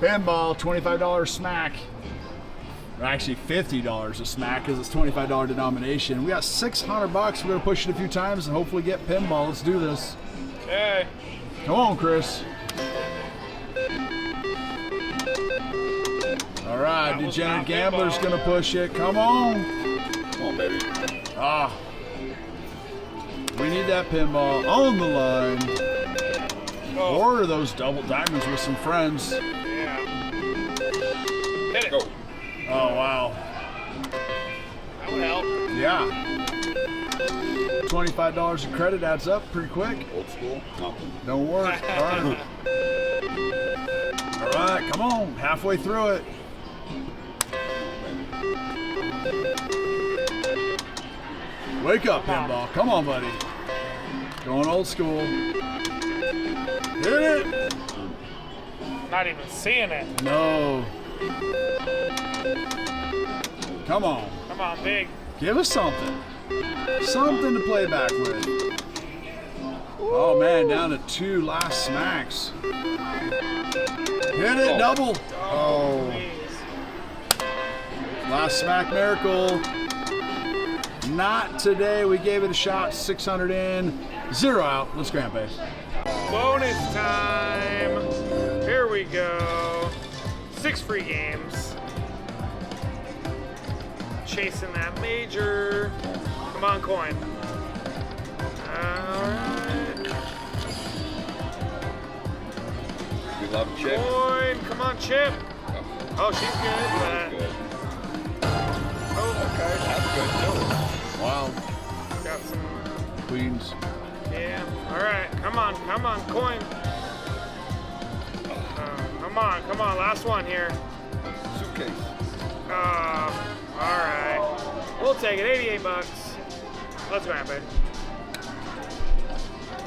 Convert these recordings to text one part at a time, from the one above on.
Pinball, $25 smack. Actually, $50 a smack because it's $25 denomination. We got $600. We're gonna push it a few times and hopefully get pinball. Let's do this. Okay. Come on, Chris. All right, Degenerate Gambler's gonna push it. Come on. Come on, baby. Ah. We need that pinball on the line. Oh. Or those double diamonds with some friends. Yeah. Hit it. Go. Oh, wow. That would help. Yeah. $25 of credit adds up pretty quick. Old school. Nothing. Don't worry. All right. All right, come on. Halfway through it. Wake up, pinball. Come on, buddy. Going old school. Hit it. Not even seeing it. No. Come on. Come on, big. Give us something. Something to play back with. Oh, man, down to 2 last smacks. Hit it, double. Oh. Please. Last smack miracle. Not today. We gave it a shot. 600 in, 0 out. Let's grab base. Bonus time. Here we go. 6 free games. Chasing that major. Come on, coin. Alright. We love chips. Coin. Come on, Chip. Oh, she's good. That's But, good. oh, Okay, that's good too. Wow. got some. Queens. Yeah. Alright. Come on, coin. Come on. Last one here. Suitcase. Alright. We'll take it. $88. Let's grab it.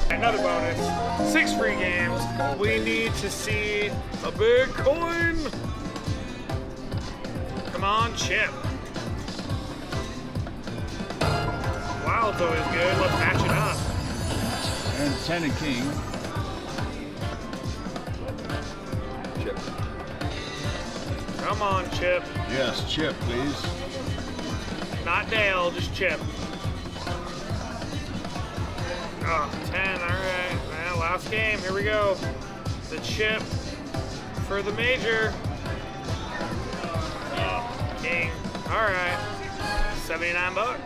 Another bonus. 6 free games. We need to see a big coin. Come on, Chip. Wild's always good. Let's match it up. And 10 and king. Chip. Come on, Chip. Yes, chip, please. Not Dale, just Chip. Oh, 10, all right. Well, last game, here we go. The Chip for the major. King, all right. $79.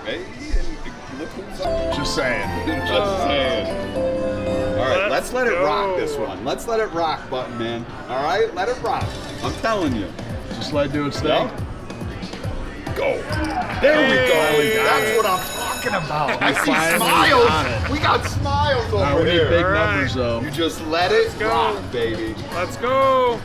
Hey, and look who's up. Just saying. Just saying. All right, let's let it go. rock this one. Let's let it rock, Button Man. All right, let it rock. I'm telling you. Just let it do its thing. Yeah. Go. There we go. Hey. That's what I'm talking about. I see finally smiles. got it. We got smiles All right, over we need here. big All right. numbers, though. You just let it go. rock, baby. Let's go.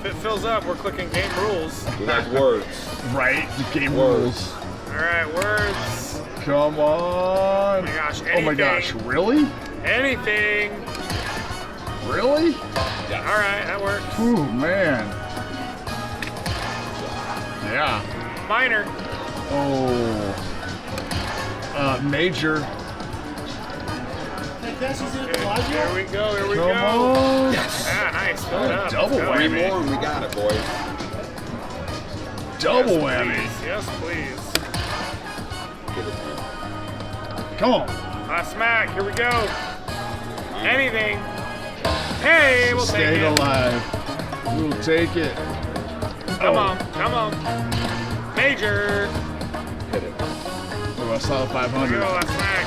If it fills up, we're clicking game rules. We like words. Right? The game Words. rules. All right, words. Come on. Oh my gosh, Oh my gosh, really? Anything. Really? Yeah. All right, that works. Ooh, man. Yeah. Minor. Oh. Major. Okay, here we go. Come go. on. Yes. Ah, nice. Fill it up. Double Let's go. Three whammy. more and we got it, boys. Double Yes, whammy. please. Yes, please. Give it to me. Come on. Last smack. Here we go. Anything. Hey, we'll Stay take it. alive. We'll take it. Come on. Major. Hit it. Oh, I saw the Here we 500. go. Last smack.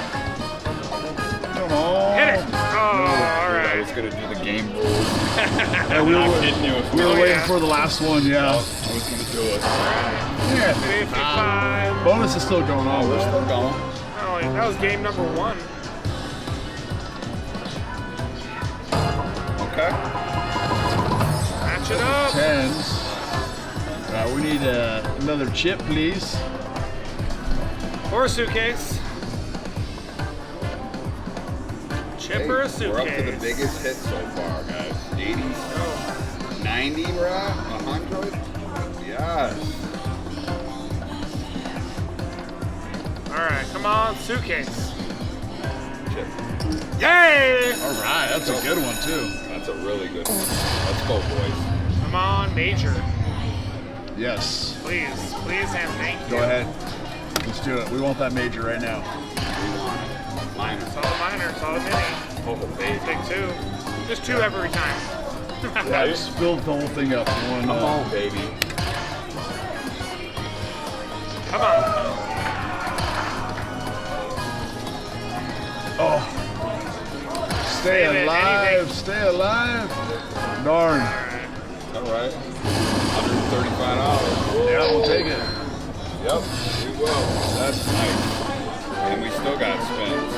Come on. Hit it. Oh, all I right. was gonna do the game rules. Yeah, we Not were, kidding you. we were Oh, waiting yeah. for the last one, yeah. I was gonna do it. Yeah. 55. Bonus is still going on. We're still going. Oh, that was game number 1. Okay. Match it up. Tens. We need another chip, please. Or a suitcase. Chip or a suitcase. We're up to the biggest hit so far, guys. 80s, Oh, 90 we're at, 100. Yes. all right, come on, suitcase. chip. Yay! All right, that's a good one too. That's a really good one. Let's go, boys. Come on, major. Yes. Please and thank you. Go ahead. Let's do it. We want that major right now. Liner. Saw the minor, saw the mini. Oh, baby. Take 2. Just 2 every time. Yeah, just filled the whole thing up. in one, Come on, baby. Come on. Oh. Stay Save it, alive. anything. Stay alive. Darn. All right. $135. Yeah, we'll take it. Yep, we will. That's nice. And we still got spins.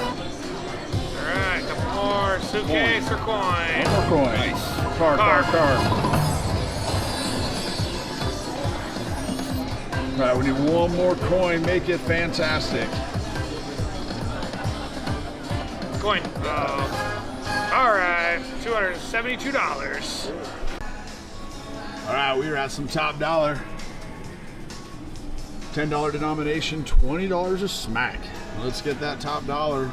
Alright, couple more. Suitcase or coin? One more coin. Nice. Car. All right, we need one more coin. Make it fantastic. Coin. Alright, $272. All right, we are at some top dollar. $10 denomination, $20 a smack. Let's get that top dollar.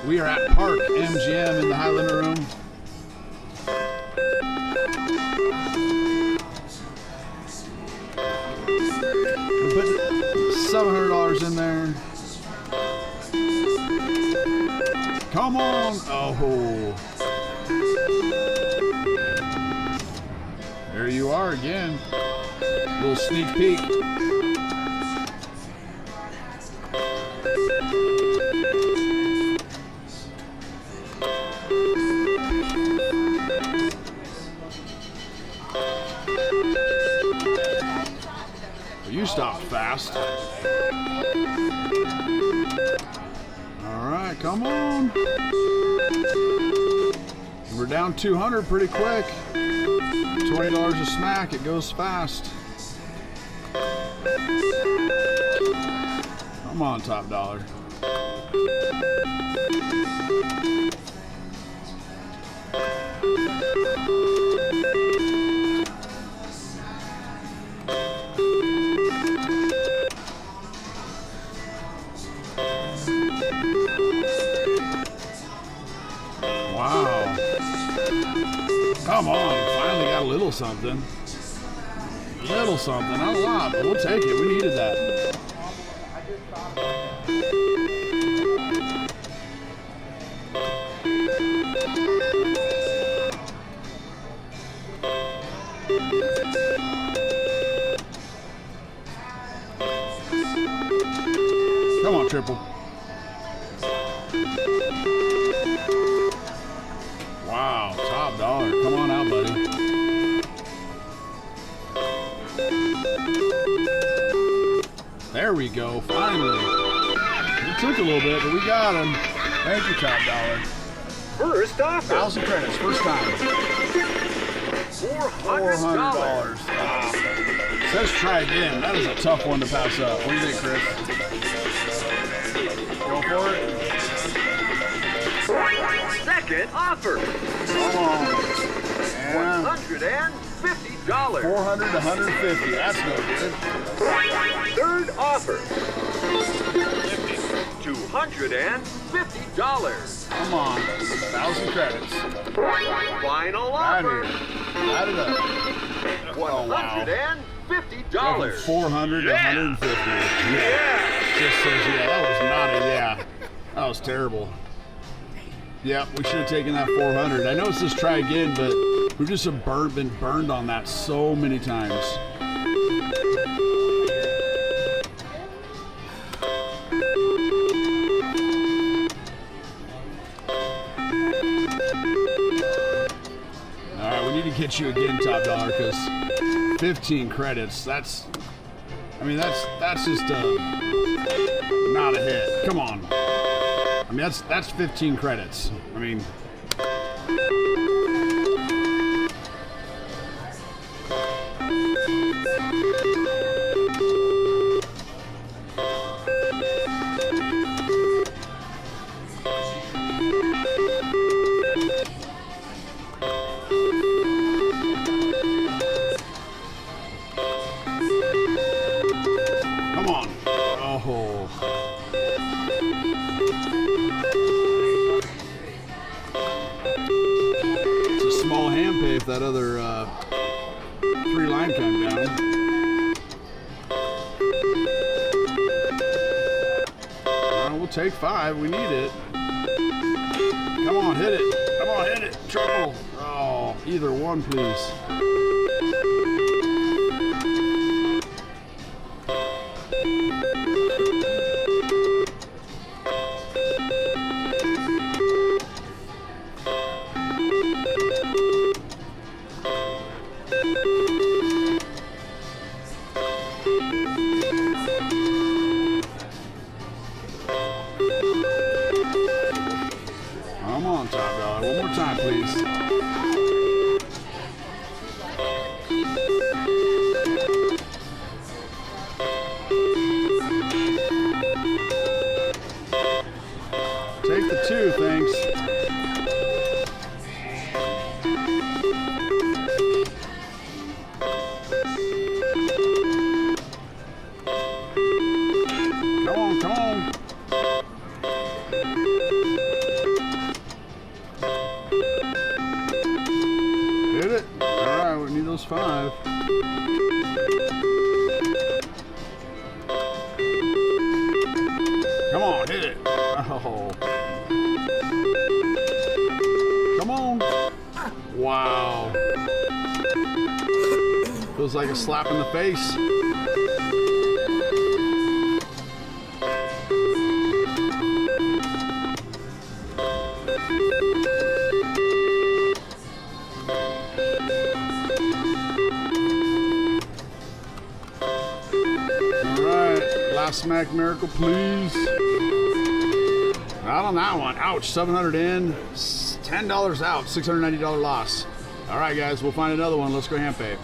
We are at Park MGM in the Highlander room. We're putting $700 in there. Come on. Oh. There you are again. Little sneak peek. You stopped fast. All right, come on. We're down 200 pretty quick. $20 a smack, it goes fast. Come on, top dollar. Wow. Come on, finally got a little something. Little something, not a lot, but we'll take it. We needed that. Come on, triple. Wow, top dollar. Come on out, buddy. There we go, finally. It took a little bit, but we got him. Thank you, top dollar. First offer, 1,000 credits, first time. $400. Wow. Says try again. That is a tough one to pass up. What do you think, Chris? Go for it. Second offer, Come on. And $150. 400 to 150. That's no good. Third offer, $250. Come on. 1,000 credits. Final Right offer, here. Add it up. Oh, wow. $150. 400 to 150. Yeah. Just says yeah. That was not a yeah. That was terrible. Yeah, we should have taken that 400. I know it says try again, but we've just been burned on that so many times. All right, we need to get you again, top dollar, because 15 credits. That's just not a hit. Come on. I mean, that's 15 credits. I mean, come on. Oh. Handpay if that other 3-line came down. We'll take 5. We need it. Come on, hit it. Come on, hit it. Triple. Oh, either one, please. Come on, top dollar. One more time, please. Take the 2, thanks. Come on, come on. Hit it. All right, we need those 5. Come on, hit it. Oh. Come on. Wow. Feels like a slap in the face. Last smack miracle, please. Not on that one. Ouch. 700 in, $10 out, $690 loss. All right, guys, we'll find another one. Let's go Handpay.